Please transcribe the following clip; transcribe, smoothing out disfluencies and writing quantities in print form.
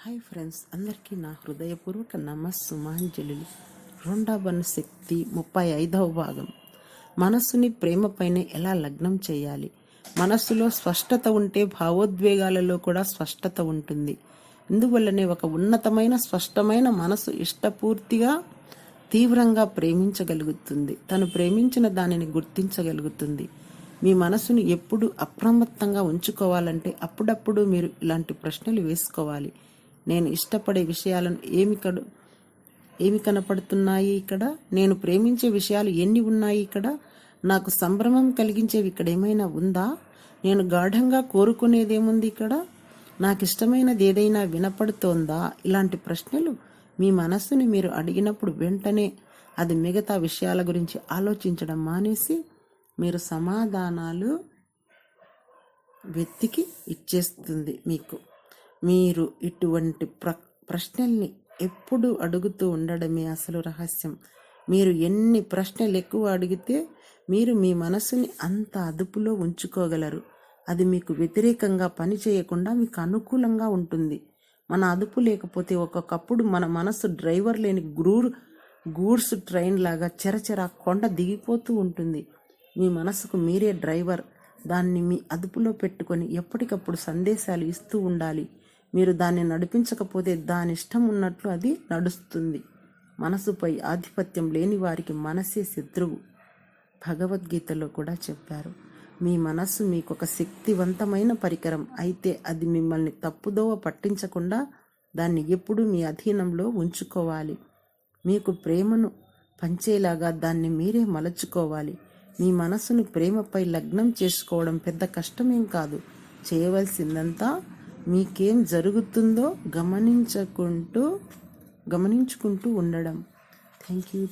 Hi friends, అందరికీ నా హృదయపూర్వక నమస్సుమాంజలు. రెండవ శక్తి 35వ భాగం. మనస్సుని ప్రేమపైనే ఎలా లగ్నం చేయాలి. మనస్సులో స్పష్టత ఉంటే భావోద్వేగాలలో కూడా స్పష్టత ఉంటుంది. ఇందువల్లనే ఒక ఉన్నతమైన స్పష్టమైన మనసు ఇష్టపూర్తిగా తీవ్రంగా ప్రేమించగలుగుతుంది. తను ప్రేమించిన దానిని గుర్తించగలుగుతుంది. మీ మనసును ఎప్పుడు అప్రమత్తంగా ఉంచుకోవాలంటే అప్పుడప్పుడు మీరు ఇలాంటి ప్రశ్నలు వేసుకోవాలి. నేను ఇష్టపడే విషయాలను ఏమి కనపడుతున్నాయి ఇక్కడ? నేను ప్రేమించే విషయాలు ఎన్ని ఉన్నాయి ఇక్కడ? నాకు సంభ్రమం కలిగించేవి ఇక్కడ ఏమైనా ఉందా? నేను గాఢంగా కోరుకునేదేముంది ఇక్కడ? నాకు ఇష్టమైనది ఏదైనా వినపడుతోందా? ఇలాంటి ప్రశ్నలు మీ మనస్సుని మీరు అడిగినప్పుడు వెంటనే అది మిగతా విషయాల గురించి ఆలోచించడం మానేసి మీరు సమాధానాలు వెతికి ఇచ్చేస్తుంది మీకు. మీరు ఇటువంటి ప్రశ్నల్ని ఎప్పుడు అడుగుతూ ఉండడమే అసలు రహస్యం. మీరు ఎన్ని ప్రశ్నలు ఎక్కువ అడిగితే మీరు మీ మనసుని అంత అదుపులో ఉంచుకోగలరు. అది మీకు వ్యతిరేకంగా పనిచేయకుండా మీకు అనుకూలంగా ఉంటుంది. మన అదుపు లేకపోతే ఒక్కొక్కప్పుడు మన మనసు డ్రైవర్ లేని గూడ్స్ ట్రైన్ లాగా చెరచెర కొండ దిగిపోతూ ఉంటుంది. మీ మనసుకు మీరే డ్రైవర్. దాన్ని మీ అదుపులో పెట్టుకొని ఎప్పటికప్పుడు సందేశాలు ఇస్తూ ఉండాలి. మీరు దాన్ని నడిపించకపోతే దాని ఇష్టం ఉన్నట్లు అది నడుస్తుంది. మనసుపై ఆధిపత్యం లేని వారికి మనసే శత్రువు. భగవద్గీతలో కూడా చెప్పారు. మీ మనస్సు మీకు ఒక శక్తివంతమైన పరికరం. అయితే అది మిమ్మల్ని తప్పుదోవ పట్టించకుండా దాన్ని ఎప్పుడూ మీ అధీనంలో ఉంచుకోవాలి. మీకు ప్రేమను పంచేలాగా దాన్ని మీరే మలచుకోవాలి. మీ మనసును ప్రేమపై లగ్నం చేసుకోవడం పెద్ద కష్టమేం కాదు. చేయవలసిందంతా మీకేం జరుగుతుందో గమనించుకుంటూ ఉండడం. Thank you.